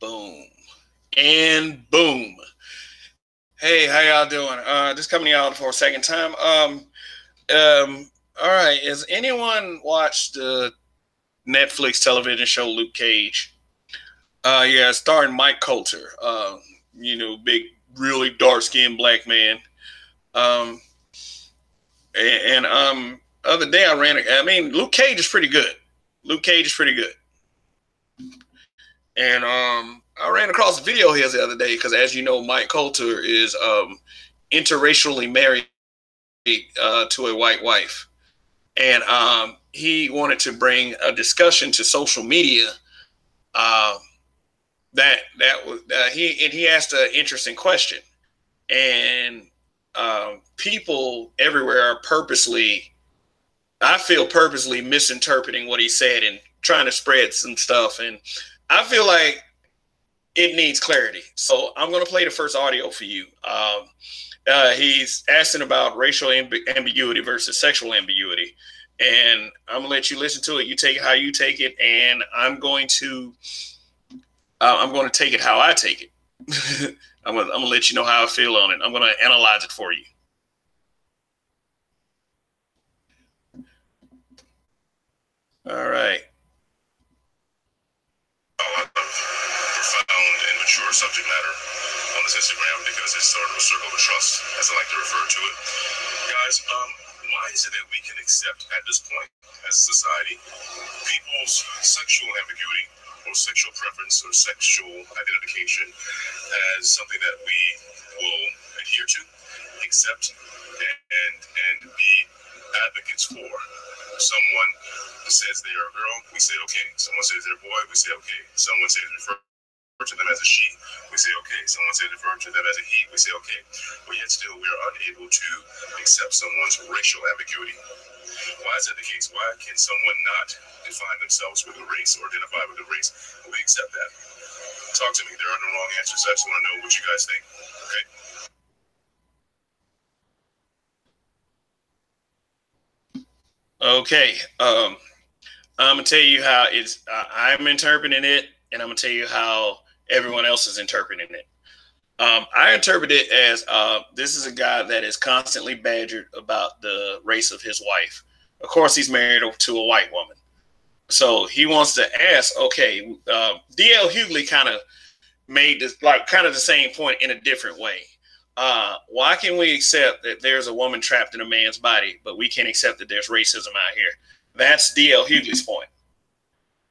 Boom. And boom. Hey, how y'all doing? Just coming out for a second time. All right. Has anyone watched the Netflix television show Luke Cage? Yeah, starring Mike Colter. Big, really dark skinned black man. Um, and other day I mean, Luke Cage is pretty good. Luke Cage is pretty good. And I ran across a video here the other day because, as you know, Mike Colter is interracially married to a white wife, and he wanted to bring a discussion to social media. Uh, that was he asked an interesting question, and people everywhere are purposely, I feel, purposely misinterpreting what he said and trying to spread some stuff, and I feel like it needs clarity. So I'm going to play the first audio for you. He's asking about racial ambiguity versus sexual ambiguity, and I'm gonna let you listen to it. You take it how you take it, and I'm going to take it how I take it. I'm gonna let you know how I feel on it. I'm gonna analyze it for you. All right. A lot of profound and mature subject matter on this Instagram because it's sort of a circle of trust, as I like to refer to it. Guys, why is it that we can accept at this point as a society people's sexual ambiguity or sexual preference or sexual identification as something that we will adhere to, accept, and be advocates for? Someone says they are a girl, we say okay. Someone says they're a boy, we say okay. Someone says refer to them as a she, we say okay. Someone says refer to them as a he, we say okay. But yet still we are unable to accept someone's racial ambiguity. Why is that the case? Why can someone not define themselves with a race or identify with a race? But we accept that. Talk to me. There are no wrong answers. I just want to know what you guys think. Okay. Okay. I'm gonna tell you how I'm interpreting it, and I'm gonna tell you how everyone else is interpreting it. I interpret it as this is a guy that is constantly badgered about the race of his wife. Of course, he's married to a white woman, so he wants to ask. Okay, D.L. Hughley kind of made this like kind of the same point in a different way. Why can we accept that there's a woman trapped in a man's body, but we can't accept that there's racism out here? That's D.L. Hughley's point.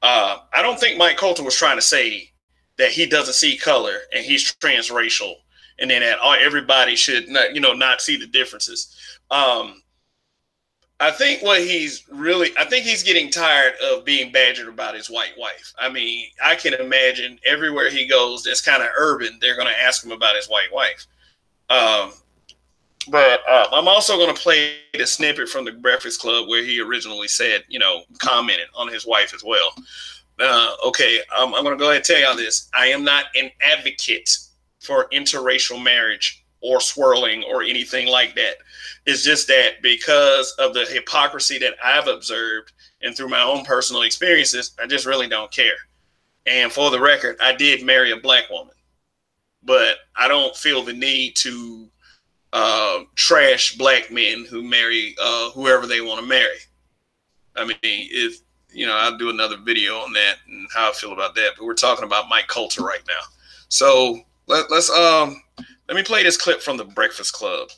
I don't think Mike Colter was trying to say that he doesn't see color and he's transracial, and then that everybody should not see the differences. I think I think he's getting tired of being badgered about his white wife. I mean, I can imagine everywhere he goes that's kind of urban, they're going to ask him about his white wife. Um, but I'm also going to play the snippet from the Breakfast Club where he originally said, commented on his wife as well. Okay, I'm going to go ahead and tell y'all this. I am not an advocate for interracial marriage or swirling or anything like that. It's just that because of the hypocrisy that I've observed and through my own personal experiences, I just really don't care. And for the record, I did marry a black woman, but I don't feel the need to trash black men who marry whoever they want to marry. I mean, I'll do another video on that and how I feel about that. But we're talking about Mike Colter right now. So let me play this clip from the Breakfast Club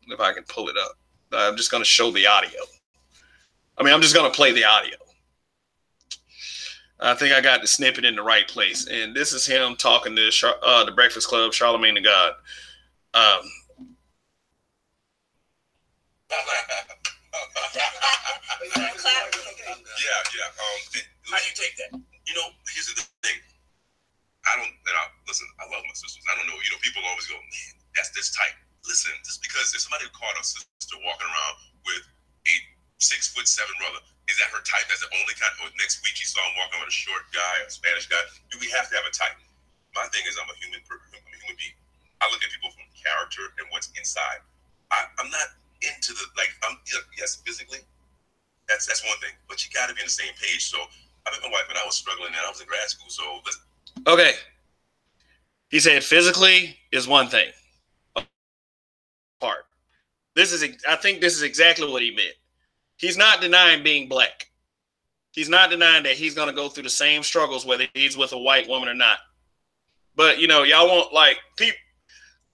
if I can pull it up. I'm just going to show the audio. I'm just going to play the audio. I think I got the snippet in the right place. And this is him talking to the Breakfast Club, Charlemagne the God. Yeah. How do you take that? Here's the thing. Listen, I love my sisters. I don't know. People always go, man, that's this type. Listen, just because there's somebody who caught a sister walking around with a 6'7" brother, is that her type? That's the only kind. Or next week you saw him walking with a short guy, a Spanish guy. Do we have to have a type? My thing is, I'm a human being. I look at people from character and what's inside. I'm not into yes, physically, that's one thing, but you got to be on the same page. So I met my wife when I was struggling and I was in grad school. So Okay. He said physically is one thing. Part. I think this is exactly what he meant. He's not denying being black. He's not denying that he's going to go through the same struggles whether he's with a white woman or not. But, you know, y'all want, like,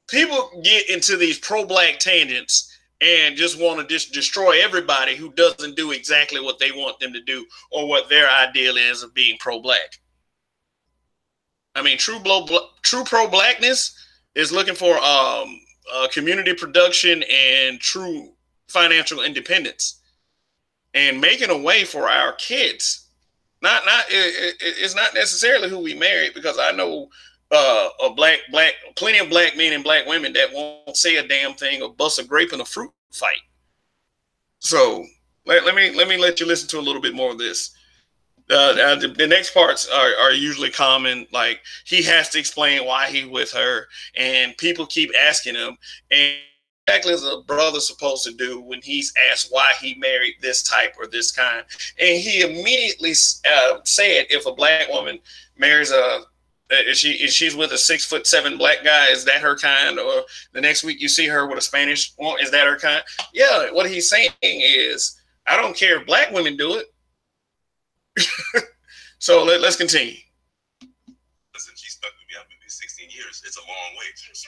people get into these pro-black tangents and just want to destroy everybody who doesn't do exactly what they want them to do or what their ideal is of being pro-black. I mean, true pro-blackness is looking for community production and true financial independence and making a way for our kids. It's not necessarily who we marry, because I know plenty of black men and black women that won't say a damn thing or bust a grape in a fruit fight. So let me let you listen to a little bit more of this. The next parts are usually common, like he has to explain why he with her, and people keep asking him, and exactly as a brother's supposed to do when he's asked why he married this type or this kind. And he immediately said, if a black woman marries if she's with a 6'7" black guy, is that her kind? Or the next week you see her with a Spanish woman, is that her kind? Yeah, what he's saying is, I don't care if black women do it. So let's continue. Listen, she stuck with me. I've been 16 years. It's a long way. Yes,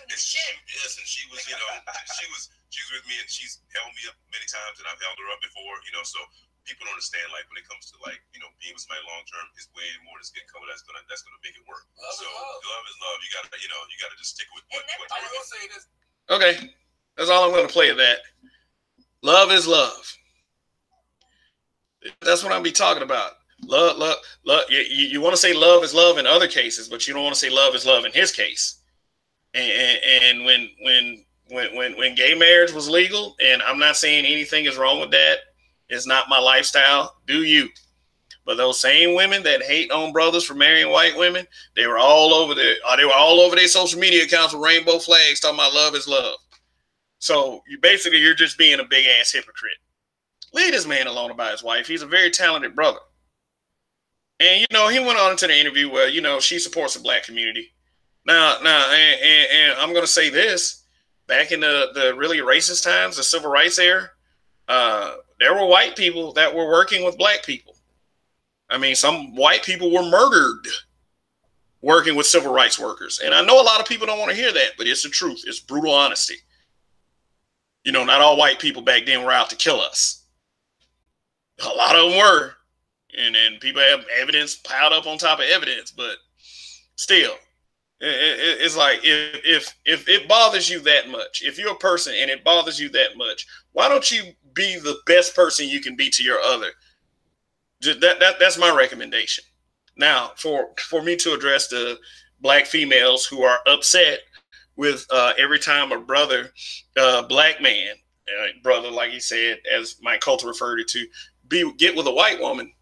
and she was, you know, she was with me, and she's held me up many times, and I've held her up before, you know. So people don't understand, like, when it comes to, like, you know, being with somebody long term, is way more than skin color. That's gonna make it work. Love is love. You gotta just stick with what I will say this. Okay, that's all I'm gonna play of that. Love is love. That's what I'll be talking about. Love. You want to say love is love in other cases, but you don't want to say love is love in his case. And when gay marriage was legal, and I'm not saying anything is wrong with that, it's not my lifestyle. Do you? But those same women that hate on brothers for marrying white women, they were all over their social media accounts with rainbow flags talking about love is love. So you're just being a big ass hypocrite. Leave this man alone about his wife. He's a very talented brother. And, you know, he went on into the interview where, you know, she supports the black community. Now, and I'm going to say this. Back in the really racist times, the civil rights era, there were white people that were working with black people. I mean, some white people were murdered working with civil rights workers. And I know a lot of people don't want to hear that, but it's the truth. It's brutal honesty. You know, not all white people back then were out to kill us. A lot of them were. And then people have evidence piled up on top of evidence, but still, it's like, if it bothers you that much, if you're a person and it bothers you that much, why don't you be the best person you can be to your other? That's my recommendation. Now, for me to address the black females who are upset with every time a brother, black man, brother, like he said, as Mike Colter referred it to, get with a white woman.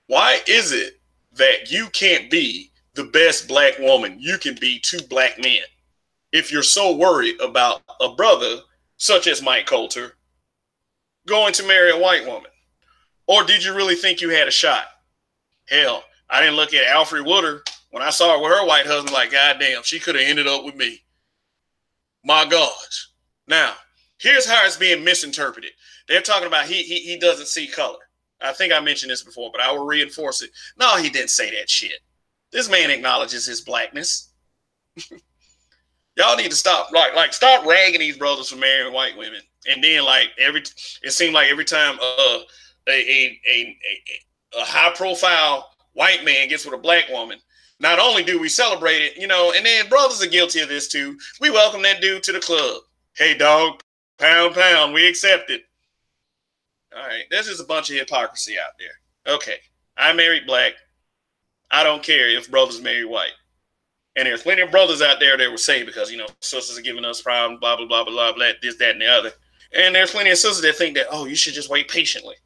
Why is it that you can't be the best black woman you can be to black men if you're so worried about a brother such as Mike Colter going to marry a white woman? Or did you really think you had a shot? Hell, I didn't look at Alfred Woodard when I saw her with her white husband like, God damn, she could have ended up with me. My gosh. Now, here's how it's being misinterpreted. They're talking about he doesn't see color. I think I mentioned this before, but I will reinforce it. No, he didn't say that shit. This man acknowledges his blackness. Y'all need to stop, stop ragging these brothers for marrying white women. And then, it seemed like every time a high-profile white man gets with a black woman, not only do we celebrate it, you know, and then brothers are guilty of this too. We welcome that dude to the club. Hey, dog, pound, we accept it. All right, there's just a bunch of hypocrisy out there. Okay, I married black. I don't care if brothers marry white. And there's plenty of brothers out there that will say, because, you know, sisters are giving us problems, blah, blah, blah, blah, blah, this, that, and the other. And there's plenty of sisters that think that, oh, you should just wait patiently.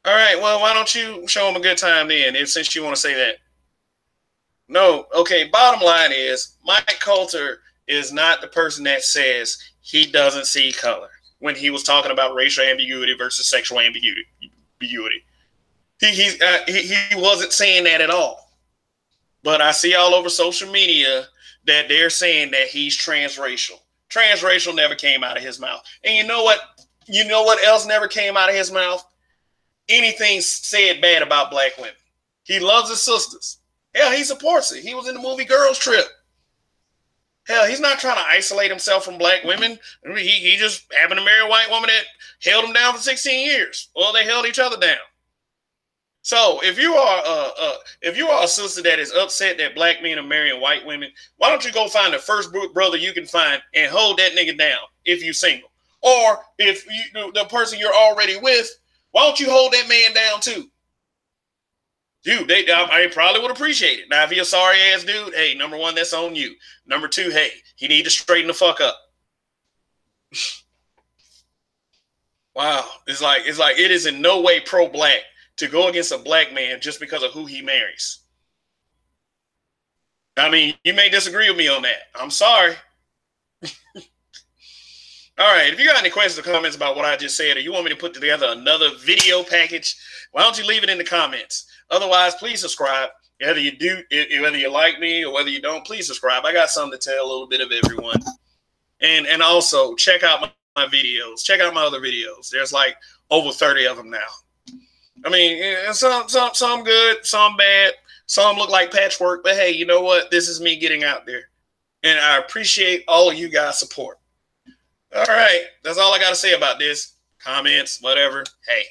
All right, well, why don't you show them a good time then, since you want to say that? No, okay, bottom line is, Mike Colter is not the person that says he doesn't see color when he was talking about racial ambiguity versus sexual ambiguity. He wasn't saying that at all. But I see all over social media that they're saying that he's transracial. Transracial never came out of his mouth. And you know what? You know what else never came out of his mouth? Anything said bad about black women. He loves his sisters. Hell, he supports it. He was in the movie Girls Trip. Hell, he's not trying to isolate himself from black women. He just happened to marry a white woman that held him down for 16 years. Well, they held each other down. So if you are a sister that is upset that black men are marrying white women, why don't you go find the first brother you can find and hold that nigga down if you're single? Or if the person you're already with, why don't you hold that man down too? Dude, I probably would appreciate it. Now, if he's a sorry ass dude, hey, number one, that's on you. Number two, hey, he need to straighten the fuck up. Wow, it's like it is in no way pro-black to go against a black man just because of who he marries. I mean, you may disagree with me on that. I'm sorry. All right, if you got any questions or comments about what I just said, or you want me to put together another video package, why don't you leave it in the comments? Otherwise, please subscribe. Whether you like me or whether you don't, please subscribe. I got something to tell a little bit of everyone. And also, check out my videos. Check out my other videos. There's like over 30 of them now. I mean, some good, some bad, some look like patchwork. But hey, you know what? This is me getting out there. And I appreciate all of you guys' support. All right. That's all I got to say about this. Comments, whatever. Hey.